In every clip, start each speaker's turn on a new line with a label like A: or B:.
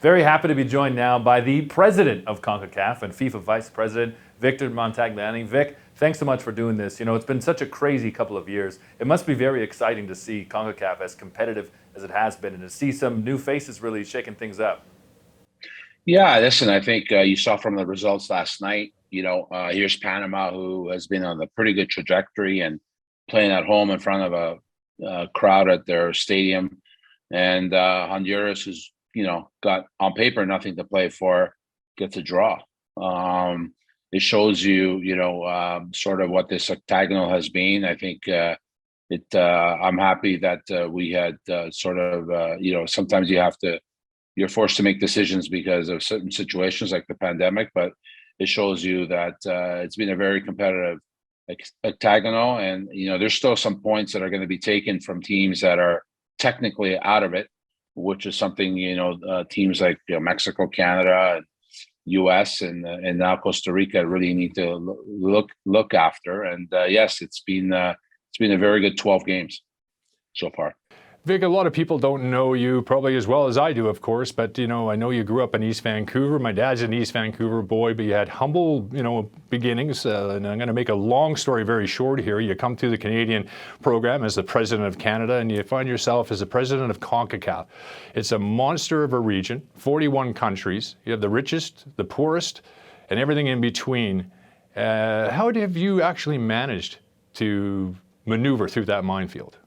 A: Very happy to be joined now by the president of CONCACAF and FIFA Vice President Victor Montagliani. Vic, thanks so much for doing this. You know, it's been such a crazy couple of years. It must be very exciting to see CONCACAF as competitive as it has been and to see some new faces really shaking things up.
B: Yeah, listen, I think you saw from the results last night, here's Panama, who has been on a pretty good trajectory and playing at home in front of a crowd at their stadium. And Honduras, who's, got on paper nothing to play for, gets a draw. It shows you, sort of what this octagonal has been. I think I'm happy that we had sometimes you're forced to make decisions because of certain situations like the pandemic, but it shows you that it's been a very competitive octagonal. And, there's still some points that are going to be taken from teams that are technically out of it, which is something, teams like Mexico, Canada, US, and now Costa Rica really need to look after. And yes, it's been a very good 12 games so far.
C: Vic, a lot of people don't know you probably as well as I do, of course, but, I know you grew up in East Vancouver. My dad's an East Vancouver boy, but you had humble, beginnings. And I'm going to make a long story very short here. You come through the Canadian program as the president of Canada, and you find yourself as the president of CONCACAF. It's a monster of a region, 41 countries. You have the richest, the poorest, and everything in between. How have you actually managed to maneuver through that minefield?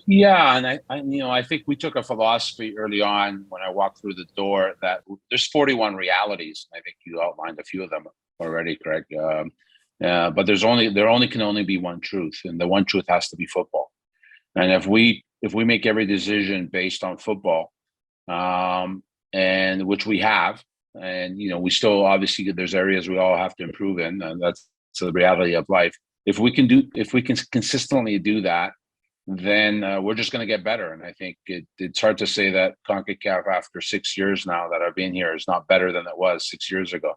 B: Yeah, and I think we took a philosophy early on when I walked through the door that there's 41 realities. I think you outlined a few of them already, Craig. But there can only be one truth, and the one truth has to be football. And if we make every decision based on football, and which we have, and we still obviously there's areas we all have to improve in, and that's the reality of life. If we can consistently do that, then we're just going to get better. And I think it's hard to say that CONCACAF after 6 years now that I've been here is not better than it was 6 years ago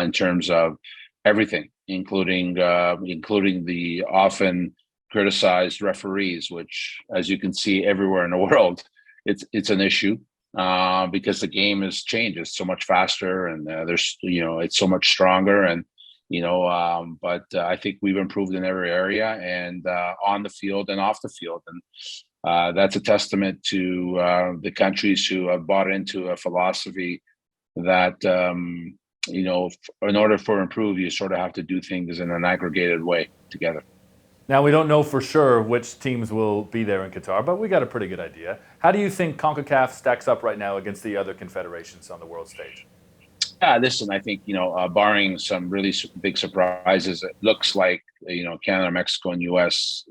B: in terms of everything, including the often criticized referees, which, as you can see everywhere in the world, it's an issue because the game has changed. It's so much faster, and it's so much stronger. And but I think we've improved in every area, and on the field and off the field. And that's a testament to the countries who have bought into a philosophy that, in order for improve, you sort of have to do things in an aggregated way together.
A: Now, we don't know for sure which teams will be there in Qatar, but we got a pretty good idea. How do you think CONCACAF stacks up right now against the other confederations on the world stage?
B: Yeah, listen, I think, barring some really big surprises, it looks like, Canada, Mexico, and US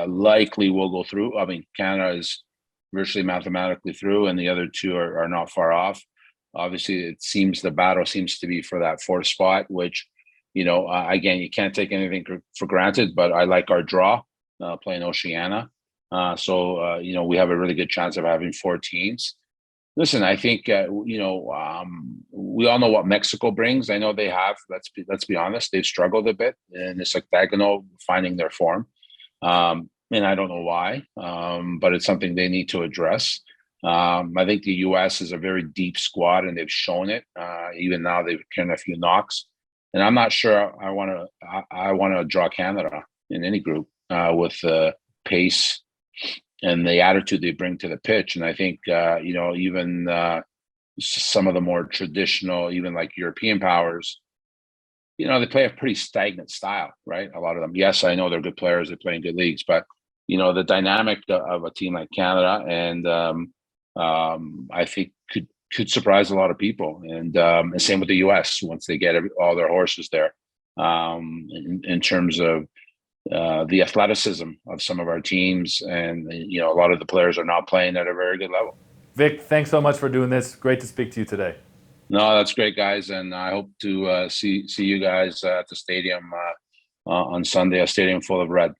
B: likely will go through. I mean, Canada is virtually mathematically through, and the other two are not far off. Obviously, the battle seems to be for that fourth spot, which, again, you can't take anything for granted, but I like our draw playing Oceania. So, we have a really good chance of having 4 teams. Listen, I think we all know what Mexico brings. I know they have. Let's be honest. They've struggled a bit in this octagonal, finding their form, and I don't know why. But it's something they need to address. I think the U.S. is a very deep squad, and they've shown it. Even now, they've gotten a few knocks, and I'm not sure I want to draw Canada in any group with pace and the attitude they bring to the pitch. And I think, even some of the more traditional, even like European powers, they play a pretty stagnant style, right? A lot of them. Yes, I know they're good players. They play in good leagues, but, the dynamic of a team like Canada and I think could surprise a lot of people. And same with the U.S. once they get all their horses there in terms of the athleticism of some of our teams, and a lot of the players are not playing at a very good level.
A: Vic, thanks so much for doing this. Great to speak to you today.
B: No, that's great, guys, and I hope to see you guys at the stadium on Sunday, a stadium full of red.